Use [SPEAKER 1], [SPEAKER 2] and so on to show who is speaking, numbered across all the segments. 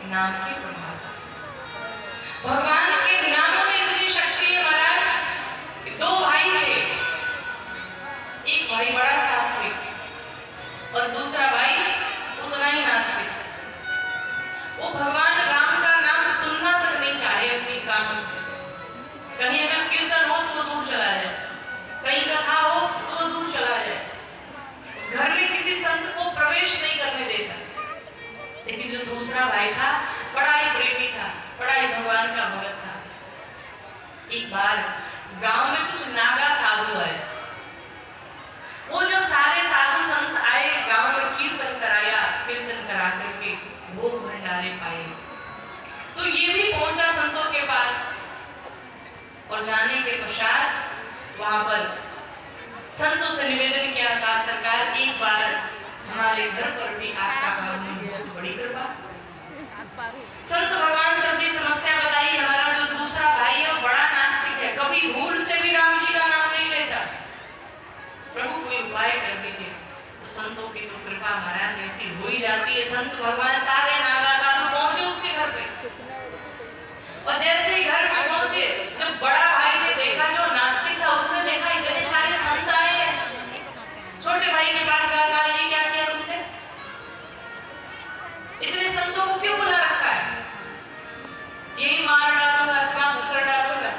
[SPEAKER 1] नाम के प्रभाव से। भगवान के नामों में इतनी शक्ति है महाराज कि दो भाई थे, एक भाई बड़ा सात्विक और दूसरा भाई उतना ही नास्तिक। वो भगवान राम का नाम सुनना तक नहीं चाहे अपनी कानों से। कहीं अगर कीर्तन हो तो वो दूर चला जाए, कहीं कथा हो तो वो दूर चला जाए, घर में किसी संत को प्रवेश नहीं करने देता। लेकिन जो दूसरा भाई था बड़ा ही प्रेमी था, बड़ा ही भगवान का भक्त था। एक बार गांव में कुछ नागा साधु आए। वो जब सारे साधु संत आए, गांव में कीर्तन कराया, कीर्तन करा करके भोग भंडारे पाए, तो ये भी पहुंचा संतों के पास। और जाने के पश्चात वहां पर संतों से निवेदन किया, कहा सरकार एक बार हमारे घर पर भी आपका आगमन, बहुत बड़ी कृपा। संत भगवान से अपनी समस्या बताई, हमारा जो दूसरा भाई है वो बड़ा नास्तिक है, कभी भूल से भी राम जी का नाम नहीं लेता, प्रभु कोई उपाय कर दीजिए। तो संतों की तो कृपा महाराज ऐसी हो ही जाती है। संत भगवान सारे नागा साधु पहुंचे उसके घर पे, और जैसे ही घर पे पहुंचे, जब बड़ा भाई ने देखा, जो नास्तिक था, उसने देखा इतने सारे संत आए हैं, छोटे भाई के पास गया, कहा ये क्या किया तुमने, इतने संतों को क्यों बुला रखा है, यही मार डालूंगा, समाप्त कर डालूंगा।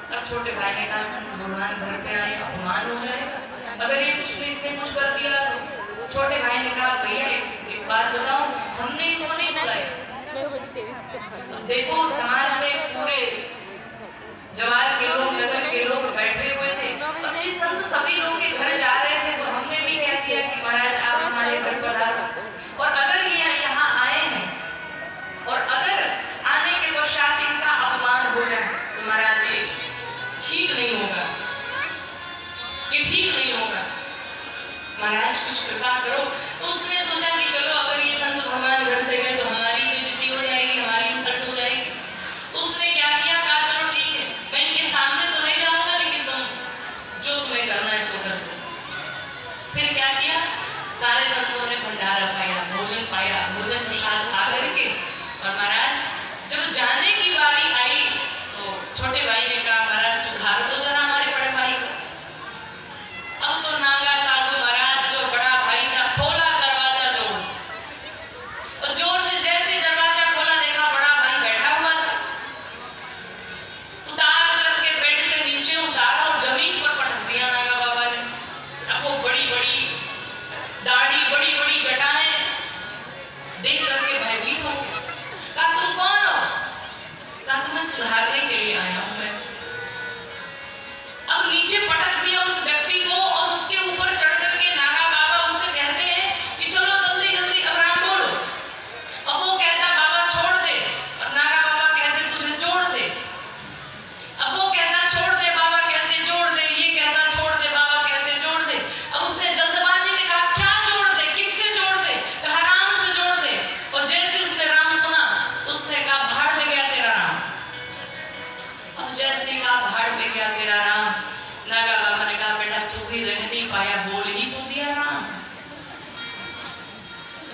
[SPEAKER 1] अब छोटे भाई ने कहा संत भगवान घर पे आए, अपमान हो जाएगा, अगर ये कुछ भी इसने कुछ कर दिया तो। छोटे भाई ने कहा भैया एक बात बताओ, हमने इनको नहीं बुलाया। देखो समाज में पूरे जवान के लोग, नगर के लोग बैठे हुए थे, और इस संत सभी लोग के घर जा रहे थे, तो हमने भी कह दिया कि महाराज आप हमारे घर पर आओ। और अगर ये यहाँ आए हैं और अगर आने के पश्चात इनका अपमान हो जाए तो महाराज ये ठीक नहीं होगा, ये ठीक नहीं होगा, महाराज कुछ कृपा करो। तो उसने सोचा कि चलो अगर ये संत भगवान घर से गए तो हमारी बेइज्जती हो जाएगी, हमारी इंसल्ट हो जाएगी। तो उसने क्या किया, कहा चलो ठीक है, मैं इनके सामने तो नहीं जाऊंगा, लेकिन तुम जो तुम्हें करना है सो कर दो। फिर क्या किया, सारे संतों ने भंडारा पाया, भोजन पाया, भोजन प्रसाद खा करके, और महाराज जब जाने की बारी आई तो छोटे भाई ने कहा महाराज सुधार दो जरा हमारे बड़े भाई को। अब तो नागा साधु महाराज जो बड़ा भाई था, खोला दरवाजा जोर से, और जोर से जैसे दरवाजा खोला, देखा बड़ा भाई बैठा हुआ था। उतार करके बेड से नीचे उतारा और जमीन पर पटक दिया नागा बाबा ने। अब वो बड़ी बड़ी दाढ़ी, बड़ी बड़ी जटाएं देख करके भयभीत हो गए। कहा तुम कौन हो? कहा तुम्हें सुधारने के लिए आया हूं मैं। अब नीचे पटक दिया उस व्यक्ति को, और उसके ऊपर चढ़ करके नागा बाबा उससे कहते हैं कि चलो जल्दी जल्दी अब राम बोलो। अब वो कहता बाबा छोड़ दे, और नागा बाबा कहते तुझे जोड़ दे। अब वो कहता छोड़ दे, बाबा कहते जोड़ दे, ये कहता छोड़ दे, बाबा कहते जोड़ दे। अब उसने जल्दबाजी में कहा क्या जोड़ दे, किससे जोड़ दे? कहा राम से जोड़ दे। और जैसे उसने राम सुना तो उसने कहा भाड़ में गया तेरा राम। अब जैसे ही कहा भाड़ में गया तेरा राम, नागा बाबा ने कहा बेटा तू भी रह नहीं पाया, बोल ही तो दिया राम।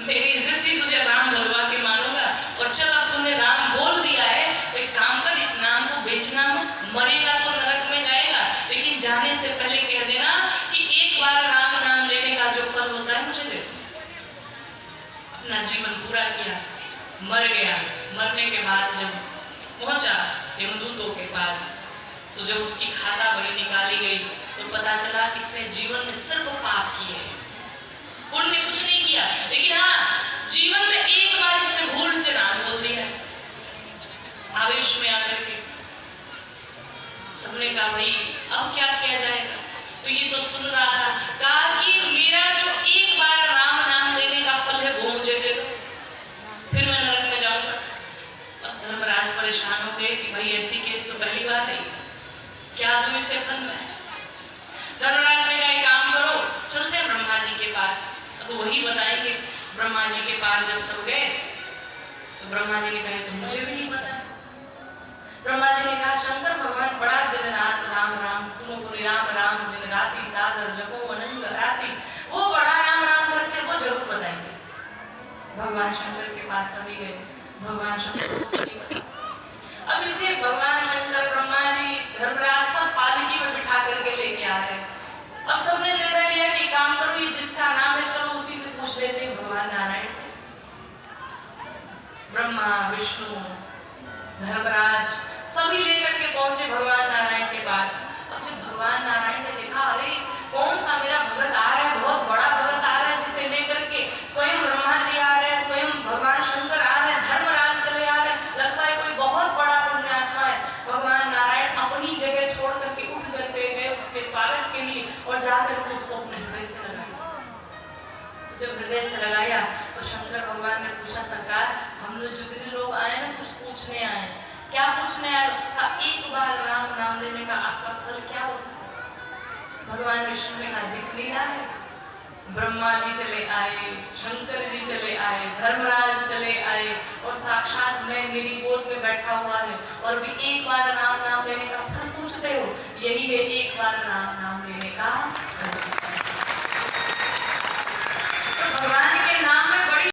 [SPEAKER 1] मेरी इज्जत ही तुझे राम बोलवा के मानूंगा, और चल अब तूने राम बोल दिया है तो एक काम कर, इस नाम को बेचना मत, मरेगा तो नरक में जाएगा, लेकिन जाने से पहले कह देना कि एक बार राम नाम लेने का जो फल होता है मुझे दे दो। अपना जीवन पूरा किया, मर गया। मरने के बाद जब पहुंचा यमदूतों के पास, तो जब उसकी खाता बही निकाली गई तो पता चला कि इसने जीवन में सिर्फ पाप किए, पुण्य कुछ नहीं किया, लेकिन हाँ जीवन में एक बार इसने भूल से नाम बोल दिया। आवेश में आकर के सबने कहा भाई अब क्या किया जाएगा? तो ये तो सुन रहा था, कहा कि मेरा जो एक बार राम नाम लेने का फल है वो मुझे दे दो, फिर मैं नरक में जाऊंगा। अब धर्मराज परेशान हो गए कि भाई ऐसी केस तो पहली बार है, क्या दूं इसे फल में? धर्मराज ने कहा एक काम करो, चलते हैं ब्रह्मा जी के पास। अब वही बताएंगे। ब्रह्मा जी के पास जब सब गए तो ब्रह्मा जी ने कहा तो मुझे भी नहीं पता। ब्रह्मा जी ने कहा शंकर भगवान बड़ा दिन रात राम राम तुम बोले राम राम दिन राति सागर जपो अनंग राति, वो बड़ा राम राम करते, वो जरूर बताएंगे। भगवान शंकर के पास सभी गए। भगवान शंकर को नहीं पता। अब इसे भगवान शंकर, ब्रह्मा जी, धर्मराज सब पालकी में बिठा करके लेके आ रहे हैं। अब सबने निर्णय लिया कि काम करो, ये जिसका नाम है चलो उसी से पूछ लेते हैं, भगवान नारायण से। ब्रह्मा, विष्णु, धर्मराज सभी लेकर के पहुंचे भगवान नारायण के पास। अब जब भगवान नारायण ने देखा, अरे कौन सा मेरा भगत आ रहा है, बहुत बड़ा भगत आ रहा है, जिसे लेकर के स्वयं ब्रह्मा जी आ रहे हैं, स्वयं भगवान शंकर आ रहे हैं, धर्मराज चले आ रहे हैं, लगता है कोई बहुत बड़ा पुण्यात्मा है। भगवान नारायण अपनी जगह छोड़ करके उठ करके गए उसके स्वागत के लिए और जाकर के उसको अपने हृदय से लगाया। जब हृदय से लगाया तो शंकर भगवान ने पूछा, सरकार हम लोग जितने लोग आए ना कुछ पूछने आए। क्या पूछने आए? एक बार राम नाम लेने का आपका फल क्या होता है? भगवान विष्णु ने कहा, दिख नहीं रहा है। ब्रह्मा जी चले आए, शंकर जी चले आए, धर्मराज चले आए और साक्षात मैं मेरी गोद में बैठा हुआ है और भी एक बार राम नाम लेने का फल पूछते हो? यही है एक बार राम नाम